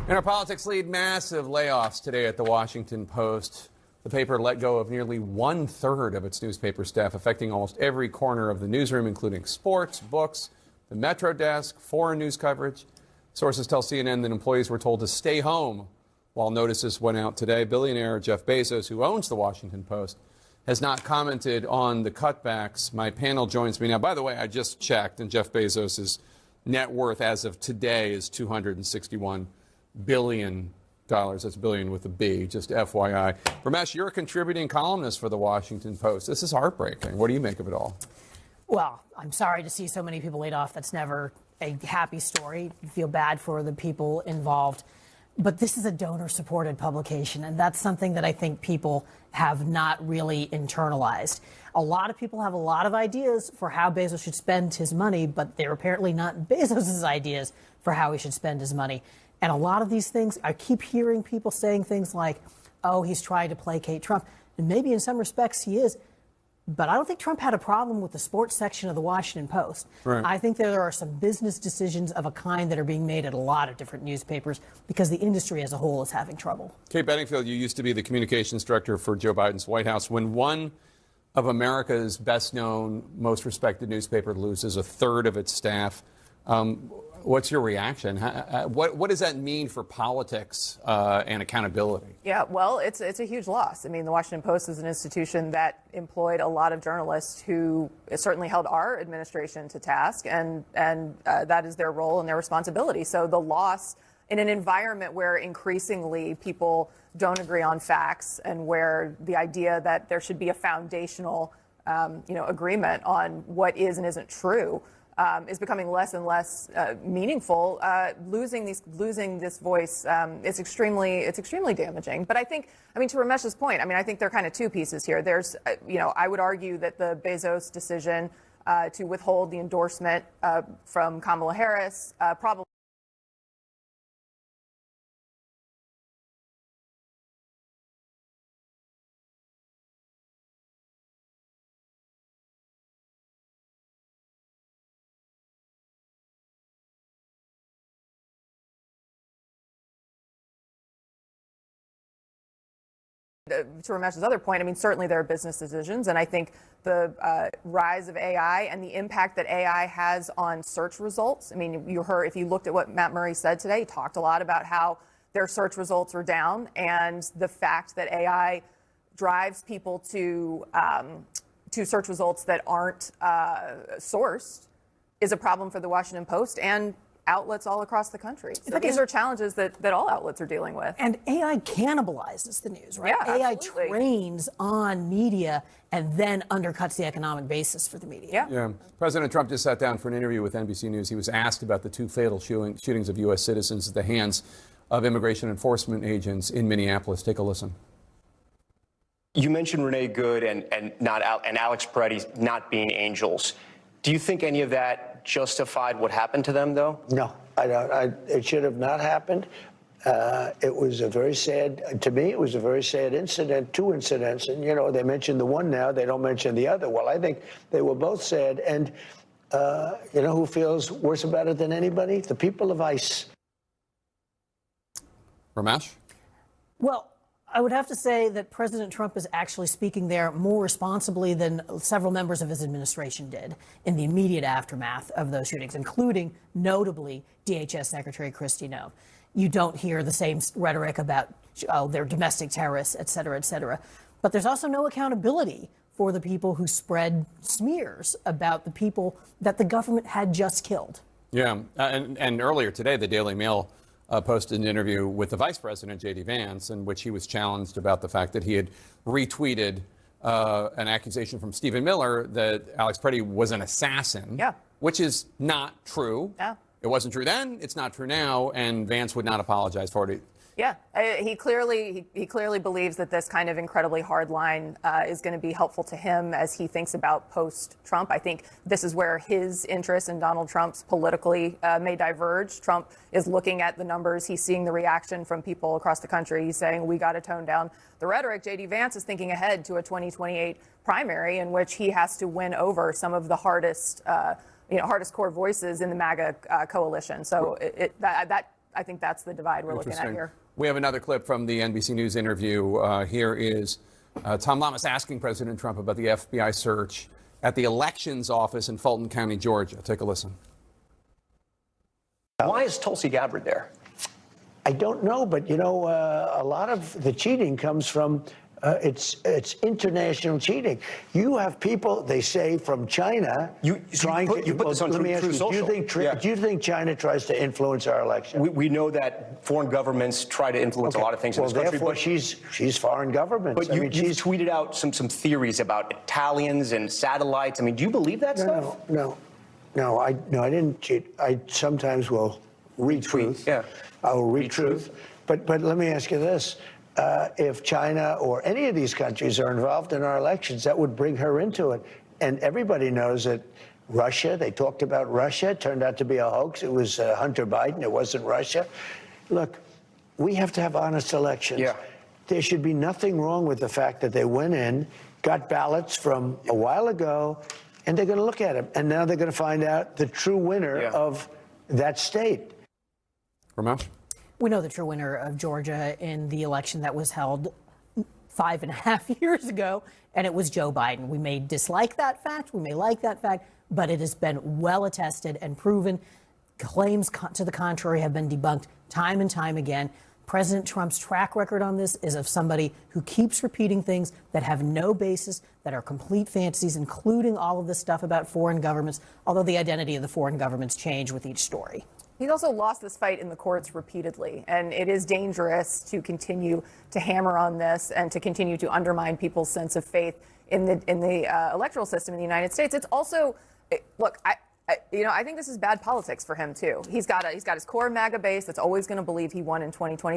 In our politics lead, massive layoffs today at the Washington Post. The paper let go of nearly 1/3 of its newspaper staff, affecting almost every corner of the newsroom, including sports, books, the Metro desk, foreign news coverage. Sources tell CNN that employees were told to stay home while notices went out today. Billionaire Jeff Bezos, who owns the Washington Post, has not commented on the cutbacks. My panel joins me now. By the way, I just checked, and Jeff Bezos' net worth as of today is $261 billion. That's billion with a B, just FYI. Ramesh, you're a contributing columnist for the Washington Post. This is heartbreaking. What do you make of it all? Well, I'm sorry to see so many people laid off. That's never a happy story. You feel bad for the people involved. But this is a donor-supported publication, and that's something that I think people have not really internalized. A lot of people have a lot of ideas for how Bezos should spend his money, but they're apparently not Bezos' ideas for how he should spend his money. And a lot of these things, I keep hearing people saying things like, oh, he's trying to placate Trump. And maybe in some respects he is. But I don't think Trump had a problem with the sports section of the Washington Post. Right. I think there are some business decisions of a kind that are being made at a lot of different newspapers because the industry as a whole is having trouble. Kate Bedingfield, you used to be the communications director for Joe Biden's White House. When one of America's best-known, most respected newspaper loses 1/3 of its staff, what's your reaction? What does that mean for politics and accountability? Yeah, well, it's a huge loss. I mean, the Washington Post is an institution that employed a lot of journalists who certainly held our administration to task, and that is their role and their responsibility. So the loss in an environment where increasingly people don't agree on facts and where the idea that there should be a foundational, agreement on what is and isn't true is becoming less and less meaningful. Losing this voice is extremely damaging. But I think, to Ramesh's point, I think there are kind of two pieces here. There's, I would argue that the Bezos decision to withhold the endorsement from Kamala Harris probably. To Ramesh's other point, certainly there are business decisions, and I think the rise of AI and the impact that AI has on search results. If you looked at what Matt Murray said today, he talked a lot about how their search results are down, and the fact that AI drives people to search results that aren't sourced is a problem for the Washington Post and outlets all across the country. So these are challenges that all outlets are dealing with. And AI cannibalizes the news, right? Yeah, AI absolutely. trains on media and then undercuts the economic basis for the media. Yeah. President Trump just sat down for an interview with NBC News. He was asked about the 2 fatal shootings of U.S. citizens at the hands of immigration enforcement agents in Minneapolis. Take a listen. You mentioned Renee Good and Alex Peretti not being angels. Do you think any of that justified what happened to them, though? No, I don't. It should have not happened. It was a very sad, to me, it was a very sad incident, 2 incidents. And, they mentioned the one now, they don't mention the other. Well, I think they were both sad. And, who feels worse about it than anybody? The people of ICE. Ramesh? Well, I would have to say that President Trump is actually speaking there more responsibly than several members of his administration did in the immediate aftermath of those shootings, including, notably, DHS Secretary Kristi Noem. You don't hear the same rhetoric about, they're domestic terrorists, et cetera, et cetera. But there's also no accountability for the people who spread smears about the people that the government had just killed. Yeah, and earlier today, the Daily Mail posted an interview with the Vice President, J.D. Vance, in which he was challenged about the fact that he had retweeted an accusation from Stephen Miller that Alex Peretti was an assassin, which is not true. Yeah. It wasn't true then, it's not true now, and Vance would not apologize for it. Yeah, he clearly believes that this kind of incredibly hard line is going to be helpful to him as he thinks about post-Trump. I think this is where his interests and Donald Trump's politically may diverge. Trump is looking at the numbers. He's seeing the reaction from people across the country. He's saying we got to tone down the rhetoric. J.D. Vance is thinking ahead to a 2028 primary in which he has to win over some of the hardest core voices in the MAGA coalition. So that I think that's the divide we're looking at Interesting. here. We have another clip from the NBC News interview. Here is Tom Lamas asking President Trump about the FBI search at the elections office in Fulton County, Georgia. Take a listen. Why is Tulsi Gabbard there? I don't know, but a lot of the cheating comes from it's international cheating. You have people, they say, from China You trying put this on let me ask Truth you, Social. do you think China tries to influence our election? We know that foreign governments try to influence a lot of things well, in this country. therefore, she's foreign governments. But you've tweeted out some theories about Italians and satellites. I mean, do you believe that stuff? No, I didn't cheat. I sometimes will read truth. Yeah. I will read truth. But let me ask you this. If China or any of these countries are involved in our elections, that would bring her into it. And everybody knows that Russia, they talked about Russia, it turned out to be a hoax. It was Hunter Biden, it wasn't Russia. Look, we have to have honest elections. Yeah. There should be nothing wrong with the fact that they went in, got ballots from a while ago, and they're going to look at them. And now they're going to find out the true winner of that state. Ramesh? We know the true winner of Georgia in the election that was held 5.5 years ago, and it was Joe Biden. We may dislike that fact, we may like that fact, but it has been well attested and proven. Claims to the contrary have been debunked time and time again. President Trump's track record on this is of somebody who keeps repeating things that have no basis, that are complete fantasies, including all of this stuff about foreign governments, although the identity of the foreign governments change with each story. He's also lost this fight in the courts repeatedly, and it is dangerous to continue to hammer on this and to continue to undermine people's sense of faith in the electoral system in the United States. It's also, look, I think this is bad politics for him too. He's got his core MAGA base that's always going to believe he won in 2020.